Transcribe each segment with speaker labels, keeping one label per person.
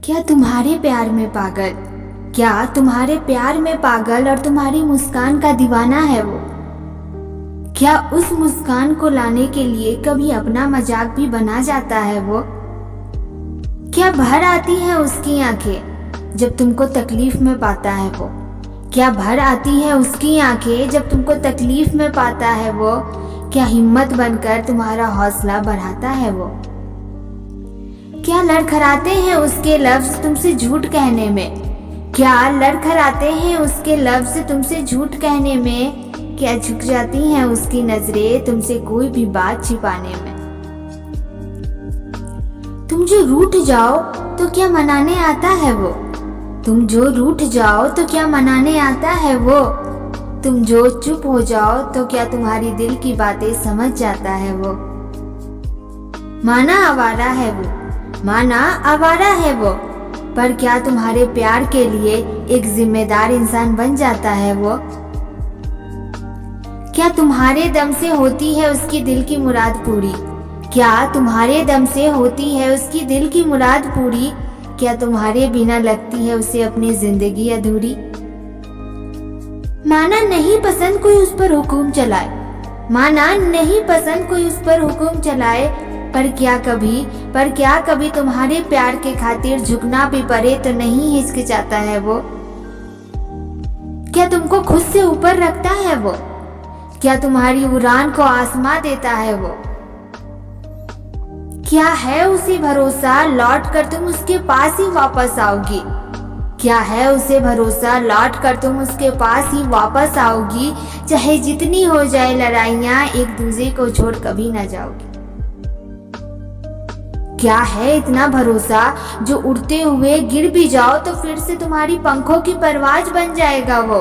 Speaker 1: क्या तुम्हारे प्यार में पागल, क्या तुम्हारे प्यार में पागल और तुम्हारी मुस्कान का दीवाना है वो? क्या उस मुस्कान को लाने के लिए कभी अपना मजाक भी बना जाता है वो? क्या भर आती है उसकी आंखें जब तुमको तकलीफ में पाता है वो? क्या भर आती है उसकी आंखें जब तुमको तकलीफ में पाता है वो? क्या हिम्मत बनकर तुम्हारा हौसला बढ़ाता है वो? क्या लड़खड़ाते हैं उसके लफ्ज तुमसे झूठ कहने में? क्या लड़खड़ाते हैं उसके लफ्ज तुमसे झूठ कहने में? क्या झुक जाती हैं उसकी नजरें तुमसे कोई भी बात छिपाने में? तुम जो रूठ जाओ तो क्या मनाने आता है वो? तुम जो रूठ जाओ तो क्या मनाने आता है वो? तुम जो चुप हो जाओ तो क्या तुम्हारी दिल की बातें समझ जाता है वो? माना आवारा है वो, माना आवारा है वो, पर क्या तुम्हारे प्यार के लिए एक जिम्मेदार इंसान बन जाता है वो? क्या तुम्हारे दम से होती है उसकी दिल की मुराद पूरी? क्या तुम्हारे दम से होती है उसकी दिल की मुराद पूरी? क्या तुम्हारे बिना लगती है उसे अपनी जिंदगी अधूरी? माना नहीं पसंद कोई उस पर हुक्म चलाए, माना नहीं पसंद कोई उस पर हुक्म चलाए, पर क्या कभी तुम्हारे प्यार के खातिर झुकना भी पड़े तो नहीं हिचकिचाता है वो? क्या तुमको खुद से ऊपर रखता है वो? क्या तुम्हारी उड़ान को आसमां देता है वो? क्या है उसे भरोसा लौट कर तुम उसके पास ही वापस आओगी? क्या है उसे भरोसा लौट कर तुम उसके पास ही वापस आओगी? चाहे जितनी हो जाए लड़ाइयां, एक दूसरे को छोड़ कभी ना जाओगी। क्या है इतना भरोसा जो उड़ते हुए गिर भी जाओ तो फिर से तुम्हारी पंखों की परवाज बन जाएगा वो?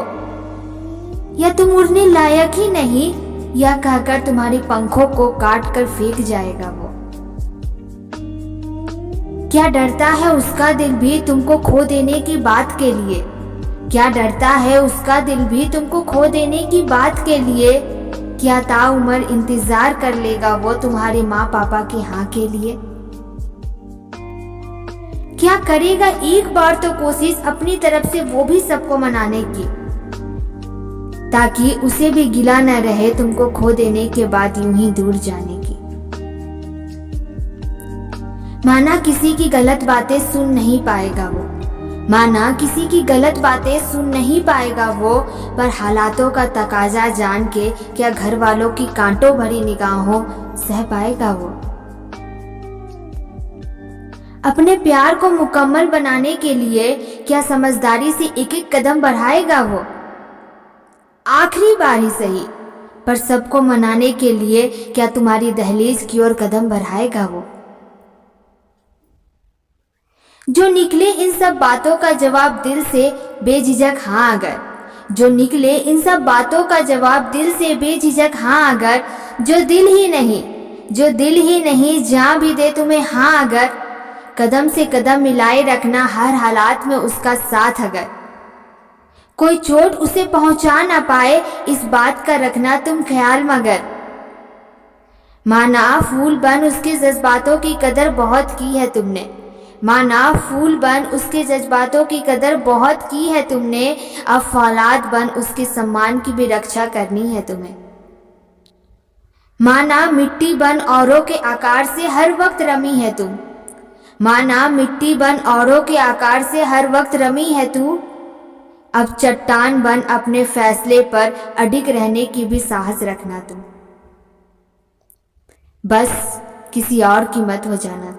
Speaker 1: या तुम उड़ने लायक ही नहीं, या कहकर तुम्हारे पंखों को काट कर फेंक जाएगा वो? क्या डरता है उसका दिल भी तुमको खो देने की बात के लिए? क्या डरता है उसका दिल भी तुमको खो देने की बात के लिए? क्या ताउम्र इंतजार कर लेगा वो तुम्हारे माँ पापा के हाँ के लिए? क्या करेगा एक बार तो कोशिश अपनी तरफ से वो भी सबको मनाने की, ताकि उसे भी गिला न रहे तुमको खो देने के बाद यूं ही दूर जाने की। माना किसी की गलत बातें सुन नहीं पाएगा वो, माना किसी की गलत बातें सुन नहीं पाएगा वो, पर हालातों का तकाजा जान के क्या घर वालों की कांटों भरी निगाहों सह पाएगा वो? अपने प्यार को मुकम्मल बनाने के लिए क्या समझदारी से एक एक कदम बढ़ाएगा वो? आखिरी बार ही सही, पर सबको मनाने के लिए क्या तुम्हारी दहलीज की ओर कदम बढ़ाएगा वो? जो निकले इन सब बातों का जवाब दिल से बेझिझक हाँ अगर, जो निकले इन सब बातों का जवाब दिल से बेझिझक हाँ अगर, जो दिल ही नहीं जहाँ भी दे तुम्हें हाँ अगर, कदम से कदम मिलाए रखना हर हालात में उसका साथ अगर, कोई चोट उसे पहुंचा ना पाए इस बात का रखना तुम ख्याल मगर। माना फूल बन उसके जज्बातों की कदर बहुत की है तुमने, माना फूल बन उसके जज्बातों की कदर बहुत की है तुमने, अब फौलाद बन उसके सम्मान की भी रक्षा करनी है तुम्हें। माना मिट्टी बन औरों के आकार से हर वक्त रमी है तुम, माना मिट्टी बन औरों के आकार से हर वक्त रमी है तू, अब चट्टान बन अपने फैसले पर अडिग रहने की भी साहस रखना तुम। बस किसी और की मत हो जाना